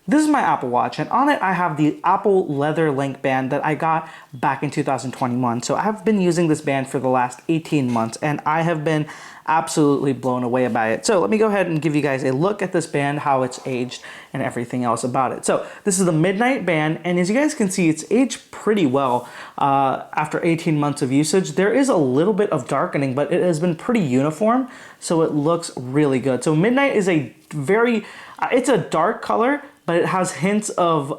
This is my Apple Watch, and on it I have the Apple leather link band that I got back in 2021. So I have been using this band for the last 18 months, and I have been absolutely blown away by it. So let me go ahead and give you guys a look at this band, how it's aged, and everything else about it. So this is the Midnight band, and as you guys can see, it's aged pretty well after 18 months of usage. There is a little bit of darkening, but it has been pretty uniform, so it looks really good. So Midnight is a it's a dark color, but it has hints of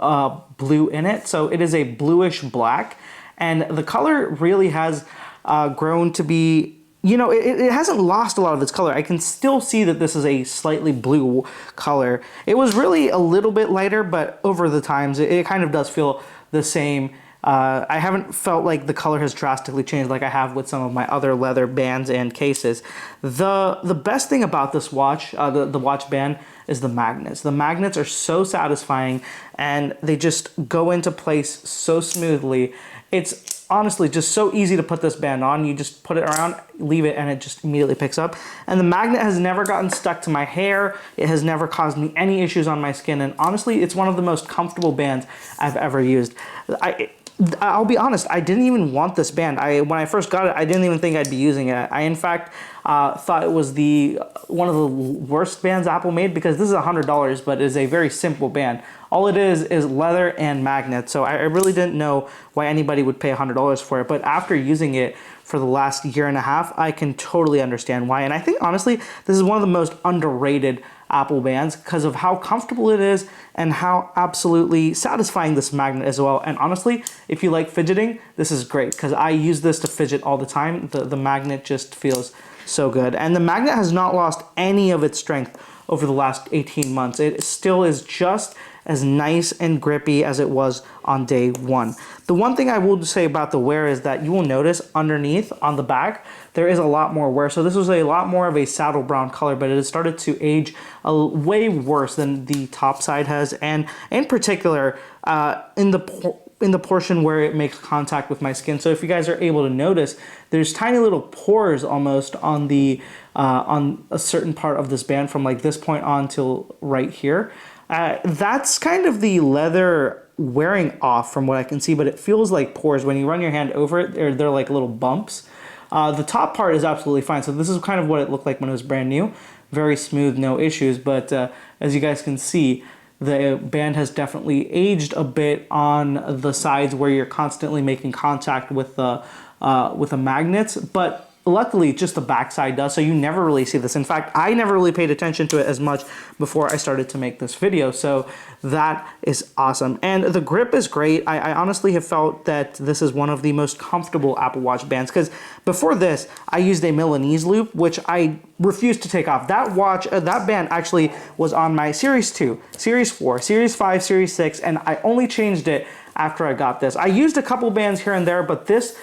blue in it. So it is a bluish black, and the color really has grown to be, you know, it hasn't lost a lot of its color. I can still see that this is a slightly blue color. It was really a little bit lighter, but over the times, it kind of does feel the same. I haven't felt like the color has drastically changed like I have with some of my other leather bands and cases. The best thing about this watch, the watch band, is the magnets. The magnets are so satisfying, and they just go into place so smoothly. It's honestly just so easy to put this band on. You just put it around, leave it, and it just immediately picks up. And the magnet has never gotten stuck to my hair. It has never caused me any issues on my skin. And honestly, it's one of the most comfortable bands I've ever used. I'll be honest, I didn't even want this band. When I first got it, I didn't even think I'd be using it. I, in fact, thought it was one of the worst bands Apple made, because this is $100, but it is a very simple band. All it is leather and magnets, so I really didn't know why anybody would pay $100 for it. But after using it for the last year and a half, I can totally understand why. And I think, honestly, this is one of the most underrated Apple bands because of how comfortable it is and how absolutely satisfying this magnet is as well. And honestly, if you like fidgeting, this is great because I use this to fidget all the time. The magnet just feels so good. And the magnet has not lost any of its strength over the last 18 months. It still is just as nice and grippy as it was on day one. The one thing I will say about the wear is that you will notice underneath on the back, there is a lot more wear. So this was a lot more of a saddle brown color, but it has started to age way worse than the top side has. And in particular, in the portion where it makes contact with my skin. So if you guys are able to notice, there's tiny little pores almost on on a certain part of this band from like this point on till right here. That's kind of the leather wearing off from what I can see, but it feels like pores. When you run your hand over it, they're like little bumps. The top part is absolutely fine. So this is kind of what it looked like when it was brand new. Very smooth, no issues. But as you guys can see, the band has definitely aged a bit on the sides where you're constantly making contact with the magnets. But luckily, just the backside does, so you never really see this. In fact, I never really paid attention to it as much before I started to make this video, so that is awesome. And the grip is great. I honestly have felt that this is one of the most comfortable Apple Watch bands, because before this, I used a Milanese loop, which I refused to take off. That watch, that band actually was on my Series 2, Series 4, Series 5, Series 6, and I only changed it after I got this. I used a couple bands here and there, but this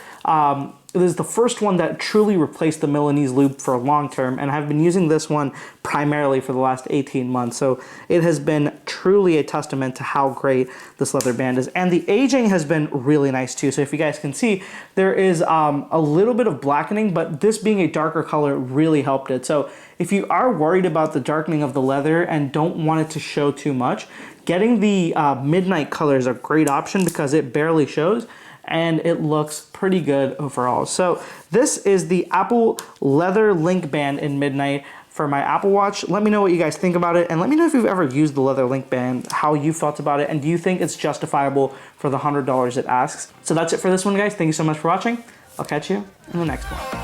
is the first one that truly replaced the Milanese loop for long term, and I've been using this one primarily for the last 18 months. So it has been truly a testament to how great this leather band is. And the aging has been really nice too. So if you guys can see, there is a little bit of blackening, but this being a darker color really helped it. So if you are worried about the darkening of the leather and don't want it to show too much, getting the midnight color is a great option because it barely shows and it looks pretty good overall. So this is the Apple leather link band in midnight for my Apple Watch. Let me know what you guys think about it, and let me know if you've ever used the leather link band, how you felt about it, and do you think it's justifiable for the $100 it asks. So that's it for this one, guys. Thank you so much for watching. I'll catch you in the next one.